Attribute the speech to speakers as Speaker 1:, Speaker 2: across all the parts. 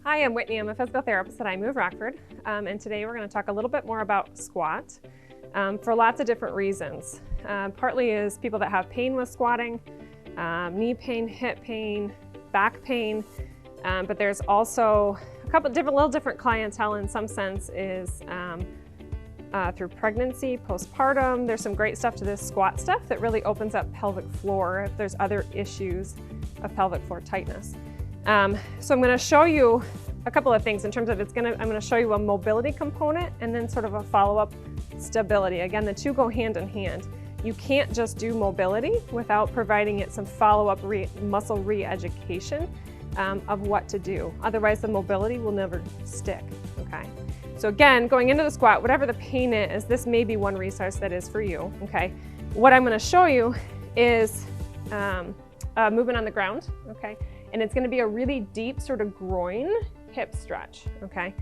Speaker 1: Hi, I'm Whitney. I'm a physical therapist at Rockford, and today we're going to talk a little bit more about squat for lots of different reasons. Partly is people that have pain with squatting, knee pain, hip pain, back pain, but there's also a couple different clientele in some sense is through pregnancy, postpartum. There's some great stuff to this squat stuff that really opens up pelvic floor if there's other issues of pelvic floor tightness. So I'm going to show you a couple of things in terms of I'm going to show you a mobility component and then sort of a follow-up stability. Again, the two go hand in hand. You can't just do mobility without providing it some follow-up muscle re-education of what to do. Otherwise, the mobility will never stick, okay? So again, going into the squat, whatever the pain is, this may be one resource that is for you, okay? What I'm going to show you is movement on the ground, okay? And it's going to be a really deep sort of groin hip stretch, okay?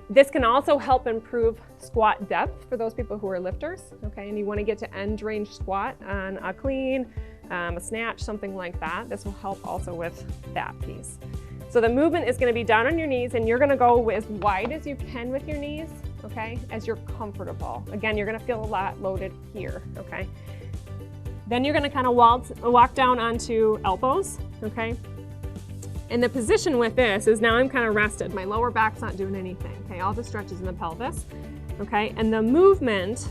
Speaker 1: This can also help improve squat depth for those people who are lifters, okay? And you want to get to end range squat on a clean, a snatch, something like that. This will help also with that piece. So the movement is going to be down on your knees, and you're going to go as wide as you can with your knees, okay, as you're comfortable. Again, you're going to feel a lot loaded here, okay? Then you're going to kind of walk down onto elbows, okay? And the position with this is now I'm kind of rested. My lower back's not doing anything, okay? All the stretches in the pelvis, okay? And the movement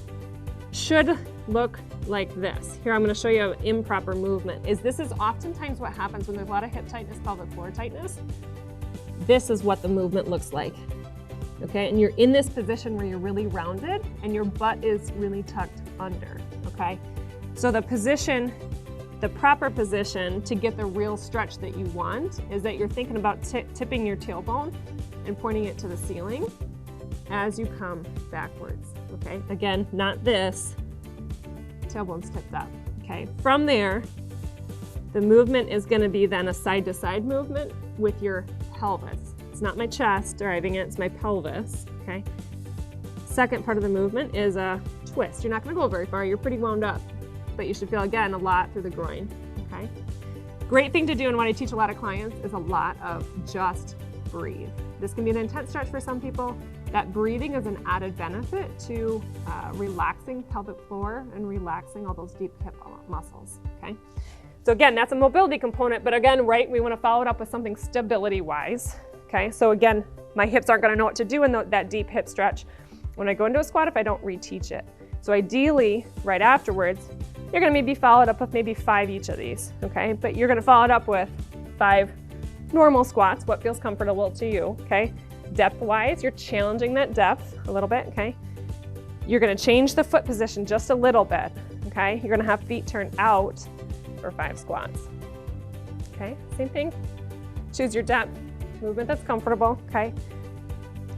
Speaker 1: should look like this. Here, I'm going to show you an improper movement. This is oftentimes what happens when there's a lot of hip tightness, pelvic floor tightness. This is what the movement looks like, okay? And you're in this position where you're really rounded and your butt is really tucked under, okay? So the proper position to get the real stretch that you want is that you're thinking about tipping your tailbone and pointing it to the ceiling as you come backwards, okay? Again, not this, tailbone's tipped up, okay? From there, the movement is gonna be then a side-to-side movement with your pelvis. It's not my chest driving it, it's my pelvis, okay? Second part of the movement is a twist. You're not gonna go very far, you're pretty wound up, but you should feel, again, a lot through the groin, okay? Great thing to do, and what I teach a lot of clients is a lot of just breathe. This can be an intense stretch for some people. That breathing is an added benefit to relaxing pelvic floor and relaxing all those deep hip muscles, okay? So again, that's a mobility component, but again, right, we wanna follow it up with something stability-wise, okay? So again, my hips aren't gonna know what to do in that deep hip stretch when I go into a squat if I don't reteach it. So ideally, right afterwards, you're gonna maybe follow it up with maybe 5 each of these, okay? But you're gonna follow it up with 5 normal squats, what feels comfortable to you, okay? Depth-wise, you're challenging that depth a little bit, okay? You're gonna change the foot position just a little bit, okay? You're gonna have feet turned out for 5 squats, okay? Same thing, choose your depth, movement that's comfortable, okay?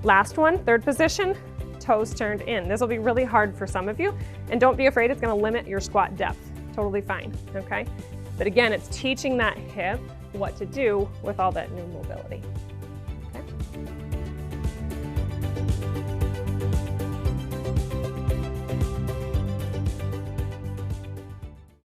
Speaker 1: Last one, third position, toes turned in. This will be really hard for some of you, and don't be afraid, it's gonna limit your squat depth. Totally fine, okay? But again, it's teaching that hip what to do with all that new mobility.